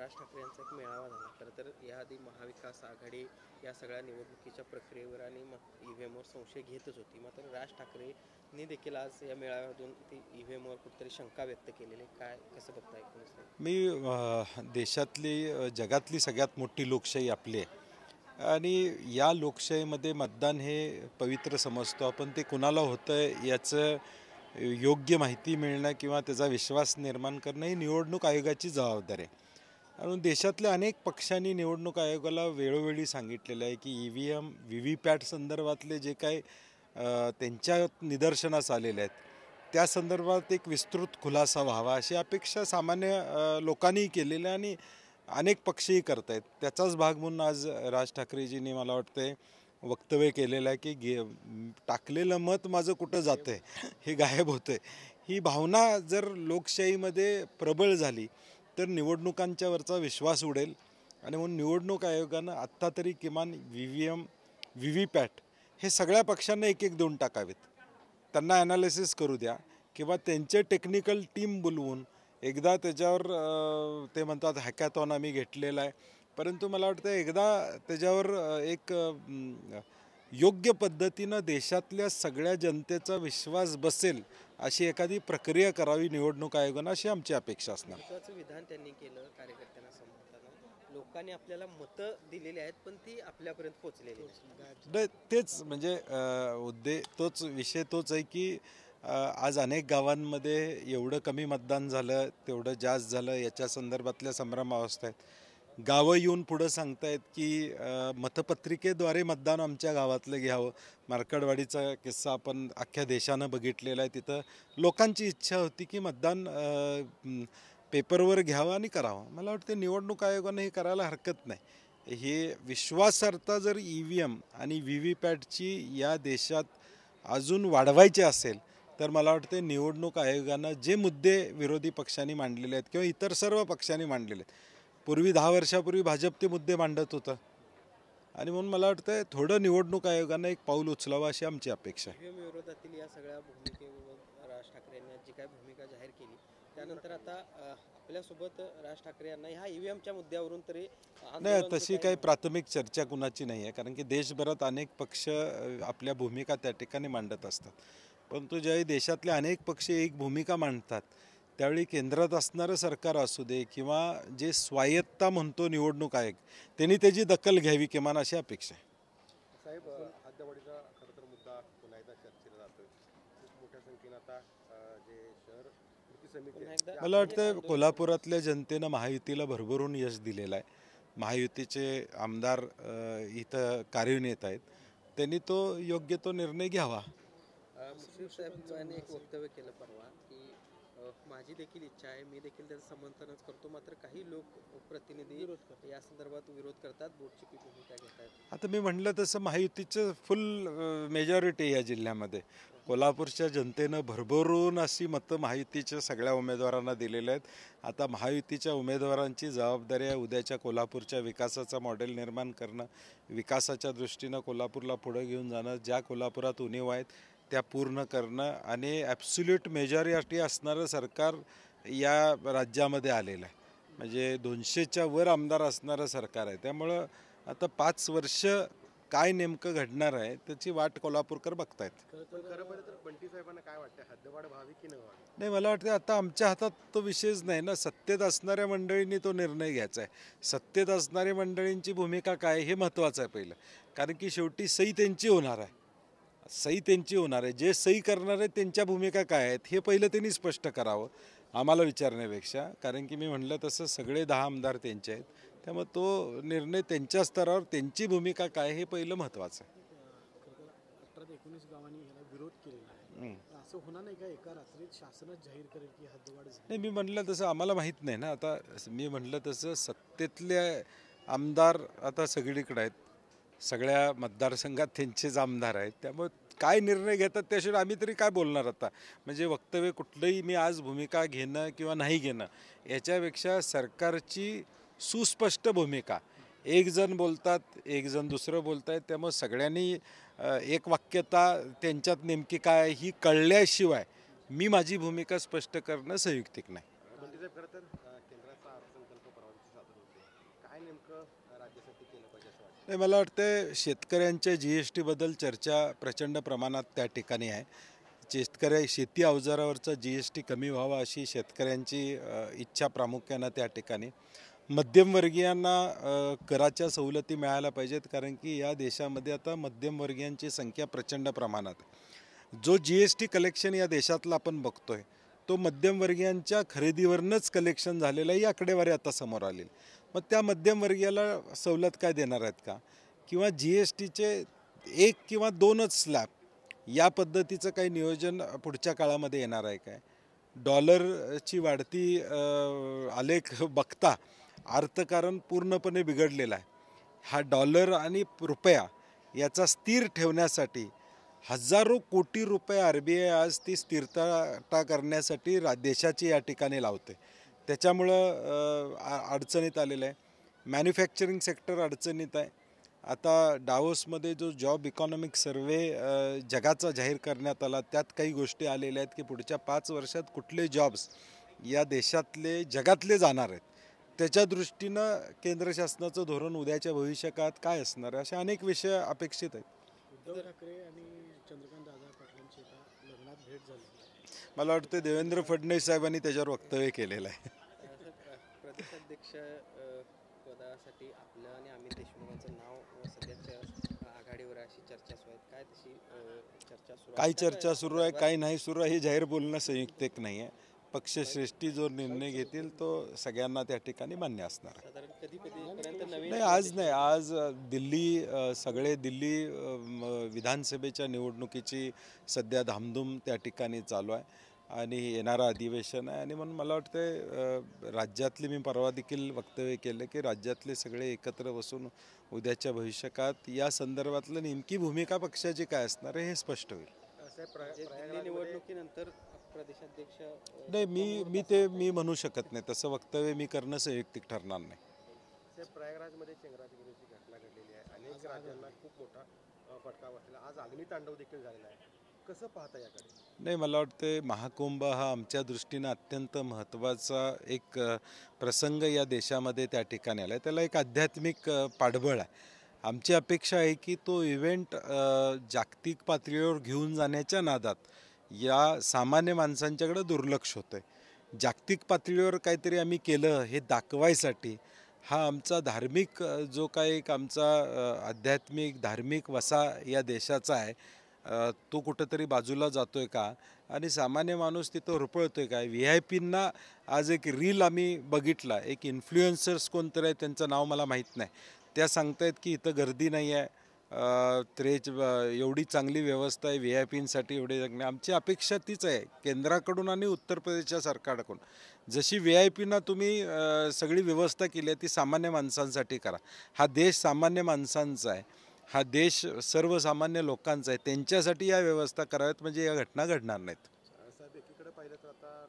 राज ठाकरे यांचा एक मेळावा झाला. खरं तर याआधी महाविकास आघाडी या सगळ्या निवडणुकीच्या प्रक्रियेवर आणि ईव्हीएमवर संशय घेतच होती. मात्र राज ठाकरेंनी देखील आज या मेळाव्यातून ती ईव्हीएमवर कुठेतरी शंका व्यक्त केलेली. काय कसं बघताय एकूणच? मी देशातली जगातली सगळ्यात मोठी लोकशाही आपली आहे आणि या लोकशाहीमध्ये मतदान हे पवित्र समजतो आपण. ते कुणाला होतं आहे याचं योग्य माहिती मिळणं किंवा त्याचा विश्वास निर्माण करणं ही निवडणूक आयोगाची जबाबदारी आहे. म्हणून देशातल्या अनेक पक्षांनी निवडणूक आयोगाला वेळोवेळी सांगितलेलं आहे की EVM VVPAT संदर्भातले जे काही त्यांच्या निदर्शनास आलेले आहेत त्या संदर्भात एक विस्तृत खुलासा व्हावा अशी अपेक्षा सामान्य लोकांनी केलेली आणि अनेक पक्षही करत आहेत. त्याचाच भाग म्हणून आज राज ठाकरेजींनी मला वाटतं वक्तव्य केलेलं आहे की टाकलेलं मत माझं कुठं जातं आहे हे गायब होतं आहे. ही भावना जर लोकशाहीमध्ये प्रबळ झाली तर निवडणुकांच्यावरचा विश्वास उडेल आणि म्हणून निवडणूक आयोगानं आत्ता तरी किमान EVM VVPAT हे सगळ्या पक्षांना एक एक देऊन टाकावेत. त्यांना ॲनालिसिस करू द्या किंवा त्यांचे टेक्निकल टीम बोलवून एकदा त्याच्यावर ते म्हणतात हॅकॅथॉन आम्ही घेतलेला आहे, परंतु मला वाटतं एकदा त्याच्यावर एक योग्य पद्धतीनं देशातल्या सगळ्या जनतेचा विश्वास बसेल अशी एखादी प्रक्रिया करावी निवडणूक आयोगानं अशी आमची अपेक्षा असणार. महत्त्वाचं विधान त्यांनी केलं कार्यकर्त्यांना समजताना. लोकांनी आपल्याला मतं दिलेली आहेत पण ती आपल्यापर्यंत पोहोचलेली नाही. तेच म्हणजे तोच विषय तोच आहे की आज अनेक गावांमध्ये एवढं कमी मतदान झालं तेवढं जास्त झालं याच्या संदर्भातल्या संभ्रमावस्था आहेत. गावं येऊन पुढं सांगतायत की मतपत्रिकेद्वारे मतदान आमच्या गावातलं घ्यावं. मार्कडवाडीचा किस्सा आपण अख्ख्या देशानं बघितलेला आहे. तिथं लोकांची इच्छा होती की मतदान पेपरवर घ्यावं आणि करावं. मला वाटतं निवडणूक आयोगानं हे करायला हरकत नाही. हे विश्वासार्हता जर EVM आणि VVPATची या देशात अजून वाढवायचे असेल तर मला वाटतं निवडणूक आयोगानं जे मुद्दे विरोधी पक्षांनी मांडलेले आहेत किंवा इतर सर्व पक्षांनी मांडलेले आहेत, पूर्वी 10 वर्षापूर्वी भाजप ते मुद्दे मांडत होतं आणि म्हणून मला वाटतं थोडं निवडणूक आयोगानं एक पाऊल उचलावं अशी आमची अपेक्षा आहे. EVM विरोधातील या सगळ्या भूमिकेवर राज ठाकरे यांनी जी काय भूमिका जाहीर केली त्यानंतर आता आपल्यासोबत राज ठाकरे यांना ह्या EVMच्या मुद्द्यावरून तरी नाही, तशी काही प्राथमिक चर्चा कुणाची नाही आहे, कारण की देशभरात अनेक पक्ष आपल्या भूमिका त्या ठिकाणी मांडत असतात. परंतु ज्यावेळी देशातले अनेक पक्ष एक भूमिका मांडतात त्यावेळी केंद्रात असणारं सरकार असू दे किंवा जे स्वायत्ता म्हणतो निवडणूक आयोग त्यांनी त्याची दखल घ्यावी किमान अशी अपेक्षा आहे. साहेब, हद्दवाढीचा खरं तर मुद्दा पुन्हा एकदा चर्चेला जातोय. खूप मोठ्या संख्येनं आता जे शहर कृती समिती मला वाटतं कोल्हापुरातल्या जनतेनं महायुतीला भरभरून यश दिलेलं आहे. महायुतीचे आमदार इथं कार्यान्वित येत आहेत, त्यांनी तो योग्य तो निर्णय घ्यावा. मुश्रीफ साहेबांनी एक वक्तव्य केलं परवा की माझी देखील इच्छा आहे, मी देखील त्याचं समर्थनच करतो, मात्र काही लोक प्रतिनिधी या संदर्भात विरोध करतात, बोर्डची भूमिका घेतात. आता मी म्हटलं तसं महायुतीचं फुल मेजॉरिटी या जिल्ह्यामध्ये कोल्हापूरच्या जनतेनं भरभरून अशी मतं महायुतीच्या सगळ्या उमेदवारांना दिलेली आहेत. आता महायुतीच्या उमेदवारांची जबाबदारी आहे उद्याच्या कोल्हापूरच्या विकासाचा मॉडेल निर्माण करणं, विकासाच्या दृष्टीनं कोल्हापूरला पुढं घेऊन जाणं, ज्या कोल्हापुरात उणीव आहेत त्या पूर्ण करणं आणि ॲब्सोल्यूट मेजॉरिटी असणारं सरकार या राज्यामध्ये आलेलं आहे. म्हणजे 200च्या वर आमदार असणारं सरकार आहे. त्यामुळं आता 5 वर्ष काय नेमकं घडणार आहे त्याची वाट कोल्हापूरकर बघतायत. खरं पाहिलं तर बंटी साहेबांना काय वाटतं, हद्दवाढ व्हावी की न व्हावी? नाही, मला वाटतं आता आमच्या हातात तो विषयच नाही ना. सत्तेत असणाऱ्या मंडळींनी तो निर्णय घ्यायचा आहे. सत्तेत असणाऱ्या मंडळींची भूमिका काय हे महत्त्वाचं आहे पहिलं, कारण की शेवटी सही त्यांची होणार आहे. जे सही करणार आहेत त्यांच्या भूमिका काय आहेत हे पहिलं त्यांनी स्पष्ट करावं आम्हाला विचारण्यापेक्षा, कारण की मी म्हटलं तसं सगळे 10 आमदार त्यांचे आहेत. त्यामुळे तो निर्णय त्यांच्या स्तरावर त्यांची भूमिका काय हे पहिलं महत्त्वाचं आहे. 18 ते 19 गावांनी ह्याला विरोध केलेला आहे. असं होणार नाही का एका रात्रीत शासनच जाहीर करेल की हद्दवाढ झाली? नाही, मी म्हटलं तसं आम्हाला माहीत नाही ना. आता मी म्हटलं तसं सत्तेतले आमदार आता सगळीकडे आहेत, सगळ्या मतदारसंघात त्यांचेच आमदार आहेत. त्यामुळे काय निर्णय घेतात त्याशिवाय आम्ही तरी काय बोलणार आता. म्हणजे वक्तव्य कुठलंही मी आज भूमिका घेणं किंवा नाही घेणं याच्यापेक्षा सरकारची सुस्पष्ट भूमिका, एक जण बोलतात एक जण दुसरं बोलत आहेत, त्यामुळे सगळ्यांनी एक वाक्यता त्यांच्यात नेमकी काय ही कळल्याशिवाय मी माझी भूमिका स्पष्ट करणं संयुक्तिक नाही. खरं तर केंद्राचा अर्थसंकल्प परवानगी सादर काय नेमकं राज्यासाठी केलं पाहिजे असं वाटतं? नाही, मला वाटतं शेतकऱ्यांच्या GST बद्दल चर्चा प्रचंड प्रमाणात त्या ठिकाणी आहे. शेती अवजारावरचा GST कमी व्हावा अशी शेतकऱ्यांची इच्छा प्रामुख्यानं त्या ठिकाणी. मध्यमवर्गीयांना कराच्या सवलती मिळायला पाहिजेत, कारण की या देशामध्ये आता मध्यमवर्गीयांची संख्या प्रचंड प्रमाणात आहे. जो GST कलेक्शन या देशातला आपण बघतोय तो मध्यमवर्गीयांच्या खरेदीवरनंच कलेक्शन झालेलं आहे, ही आकडेवारी आता समोर आली. मग त्या मध्यमवर्गीयाला सवलत काय देणार आहेत का? किंवा GSTचे 1 किंवा 2च स्लॅब या पद्धतीचं काही नियोजन पुढच्या काळामध्ये येणार आहे काय? डॉलरची वाढती आलेख बघता अर्थकारण पूर्णपणे बिघडलेलं आहे. हा डॉलर आणि रुपया याचा स्थिर ठेवण्यासाठी हजारो कोटी रुपये RBI आज ती स्थिरता करण्यासाठी देशाची या ठिकाणी लावते. त्याच्यामुळं अडचणीत आलेलं आहे. मॅन्युफॅक्चरिंग सेक्टर अडचणीत आहे. आता डावोसमध्ये जो जॉब इकॉनॉमिक सर्वे जगाचा जाहीर करण्यात आला, त्यात काही गोष्टी आलेल्या आहेत की पुढच्या 5 वर्षात कुठले जॉब्स या देशातले जगातले जाणार आहेत, त्याच्या दृष्टीनं केंद्र शासनाचं धोरण उद्याच्या भविष्यकाळात काय असणार आहे, अशा अनेक विषय अपेक्षित आहेत. उद्धव ठाकरे आणि चंद्रकांत दादा पाटलांची एका लग्नात भेट झाली. मला वाटतं देवेंद्र फडणवीस साहेबांनी त्याच्यावर वक्तव्य केलेलं आहे. प्रदेशाध्यक्ष पदासाठी आपलं आणि अमित देशमुखांचं नाव सध्याच्या आघाडीवर आहे अशी चर्चा सुरू आहे. काय तशी चर्चा सुरू काय चर्चा सुरू आहे, काय नाही सुरू आहे हे जाहीर बोलणं संयुक्तिक नाही आहे. पक्षश्रेष्ठी जो निर्णय घेतील तो सगळ्यांना त्या ठिकाणी मान्य असणार आहे. साधारण कधीपर्यंत नवीन नाही, आज नाही, आज सगळे दिल्ली विधानसभेच्या निवडणुकीची सध्या धामधूम त्या ठिकाणी चालू आहे आणि येणारं अधिवेशन आहे. आणि म्हणून मला वाटतं राज्यातली, मी परवा देखील वक्तव्य केलं की राज्यातले सगळे एकत्र बसून उद्याच्या भविष्यकाळात या संदर्भातलं नेमकी भूमिका पक्षाची काय असणार आहे हे स्पष्ट होईल. दिल्ली निवडणुकीनंतर प्रदेशाध्यक्ष नाही, मी म्हणू शकत नाही, तसं वक्तव्य मी करणं संयुक्तिक ठरणार नाही. प्रयागराजमध्ये चेंगराचेंगरीची घटना घडलेली आहे. अनेक राज्यांना खूप मोठा फटका बसलेला. आज अग्नी तांडव देखील झालेला आहे. कसं पाहता याकडे? नाही, मला वाटते महाकुंभ हा आमच्या दृष्टीनं अत्यंत महत्त्वाचा एक प्रसंग या देशामध्ये त्या ठिकाणी आला आहे. त्याला एक आध्यात्मिक पाठबळ आहे. आमची अपेक्षा आहे की तो इव्हेंट जागतिक पातळीवर घेऊन जाण्याच्या नादात या सामान्य माणसांच्याकडे दुर्लक्ष होतं आहे. जागतिक पातळीवर काहीतरी आम्ही केलं हे दाखवायसाठी हा आमचा धार्मिक जो काही एक आमचा आध्यात्मिक धार्मिक वसा या देशाचा आहे तो कुठंतरी बाजूला जातो आहे का आणि सामान्य माणूस तिथं रुपळतो आहे का? VIP आज एक रील आम्ही बघितला, एक इन्फ्लुएन्सर्स कोणतरी आहे, त्यांचं नाव मला माहीत नाही, त्या सांगतायत की इथं गर्दी नाही आहे, एवढी चांगली व्यवस्था आहे VIPसाठी एवढे जगणे. आमची अपेक्षा तीच आहे केंद्राकडून आणि उत्तर प्रदेशच्या सरकारकडून. जशी VIP तुम्ही सगळी व्यवस्था केली आहे ती सामान्य माणसांसाठी करा. हा देश सामान्य माणसांचा आहे, हा देश सर्वसामान्य लोकांचा आहे, त्यांच्यासाठी या व्यवस्था कराव्यात, म्हणजे या घटना घडणार नाहीत. साहेब, एकीकडे पाहिलं तर आता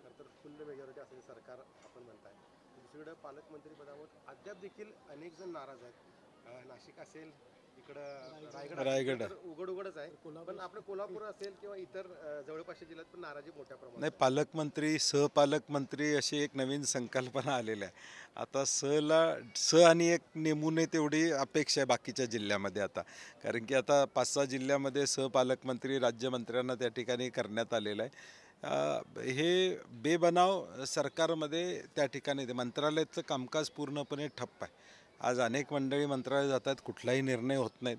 खरं तर फुल मेजॉरिटी असलेलं सरकार आपण म्हणताय, दुसरीकडे पालकमंत्री पदावर अद्याप देखील अनेक जण नाराज आहेत. नाशिक असेल, इकडं रायगड उघडच आहे, पण आपलं कोल्हापूर असेल किंवा इतर जवळपासच्या जिल्ह्यात पण नाराजी मोठ्या प्रमाणात. नाही, पालकमंत्री सहपालकमंत्री अशी एक नवीन संकल्पना आलेली आहे. आता स आणि एक नेमू नये तेवढी अपेक्षा आहे बाकीच्या जिल्ह्यामध्ये आता, कारण की आता 5-6 जिल्ह्यामध्ये सहपालकमंत्री राज्यमंत्र्यांना त्या ठिकाणी करण्यात आलेलं आहे. हे बेबनाव सरकारमध्ये त्या ठिकाणी मंत्रालयाचं कामकाज पूर्णपणे ठप्प आहे. आज अनेक मंडळी मंत्रालय जातात, कुठलाही निर्णय होत नाहीत,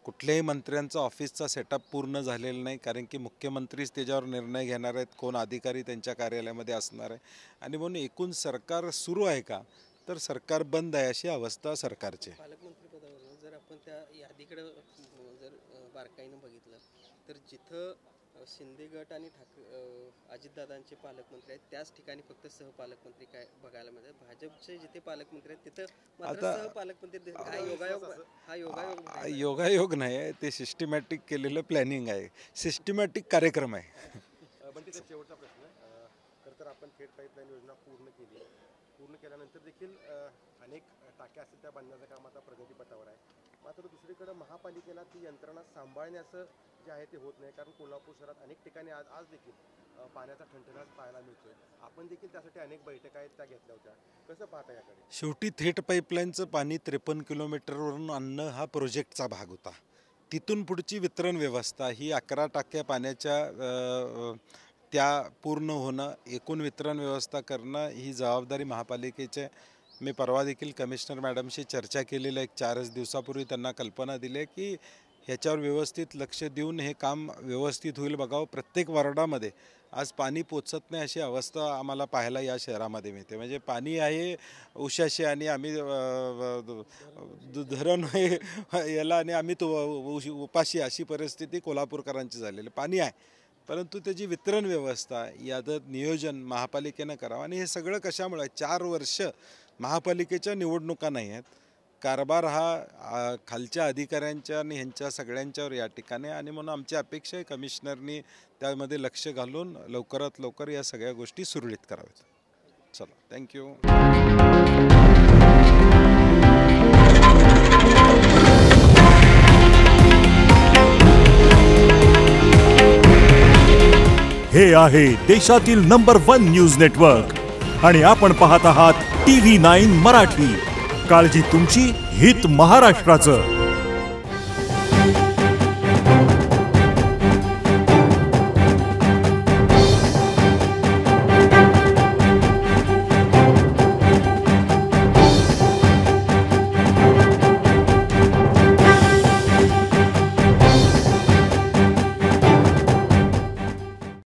कुठल्याही मंत्र्यांचा ऑफिसचा सेटअप पूर्ण झालेला नाही, कारण की मुख्यमंत्रीच त्याच्यावर निर्णय घेणार आहेत, कोण अधिकारी त्यांच्या कार्यालयामध्ये असणार आहे. आणि म्हणून एकूण सरकार सुरू आहे का, तर सरकार बंद आहे अशी अवस्था सरकारची. पालकमंत्री पदावर जर आपण त्या यादीकडे जर बारकाईनं बघितलं तर जिथं शिंदे गट आणि अजितदादांचे पालकमंत्री आहेत त्याच ठिकाणी फक्त सहपालकमंत्री काय बघायला मिळतात. भाजपचे जिथे पालकमंत्री आहेत तिथं मात्र सहपालकमंत्री. हा योगायोग नाही आहे, ते सिस्टमॅटिक केलेलं प्लॅनिंग आहे, सिस्टमॅटिक कार्यक्रम आहे. पण तिचा शेवटचा प्रश्न, खरं तर आपण थेट पाईपलाईन योजना पूर्ण केल्यानंतर देखील अनेक टाक्या असतील त्या बांधण्याचं काम आता प्रगतीपथावर आहे. मात्र दुसरीकडे महापालिकेला ती यंत्रणा सांभाळण्याचं जे आहे ते होत नाही, कारण कोल्हापूर शहरात अनेक ठिकाणी आज देखील पाण्याचा ठणठणाट पाहायला मिळतोय. आपण देखील त्यासाठी अनेक बैठका आहेत त्या घेतल्या होत्या. कसं पाहता याकडे? शेवटी थेट पाईपलाईनचं पाणी 53 किलोमीटरवरून आणणं हा प्रोजेक्टचा भाग होता. तिथून पुढची वितरण व्यवस्था ही 11 टाक्या पाण्याच्या त्या पूर्ण होणं, एकूण वितरण व्यवस्था करणं ही जबाबदारी महापालिकेची. मी परवा देखील कमिशनर मॅडमशी चर्चा केलेलं, एक 4 दिवसापूर्वी त्यांना कल्पना दिली की ह्याच्यावर व्यवस्थित लक्ष देऊन हे काम व्यवस्थित होईल बघावं. प्रत्येक वॉर्डामध्ये आज पाणी पोचत नाही अशी अवस्था आम्हाला पाहायला या शहरामध्ये मिळते. म्हणजे पाणी आहे उशाशी आणि आम्ही धरण याला आणि आम्ही उपाशी अशी परिस्थिती कोल्हापूरकरांची झालेली. पाणी आहे परंतु त्याची वितरण व्यवस्था याचं नियोजन महापालिकेनं करावं. आणि हे सगळं कशामुळे? 4 वर्ष महापालिकेच्या निवडणुका नाही आहेत. कारभार हा खालच्या अधिकाऱ्यांच्या आणि ह्यांच्या सगळ्यांच्यावर या ठिकाणी, आणि म्हणून आमची अपेक्षा आहे कमिशनरनी त्यामध्ये लक्ष घालून लवकरात लवकर या सगळ्या गोष्टी सुरळीत कराव्यात. चला, थँक्यू. हे आहे देशातील नंबर 1 न्यूज नेटवर्क आणि आपण पाहत आहात TV9 मराठी. काळजी तुमची, हित महाराष्ट्राचं.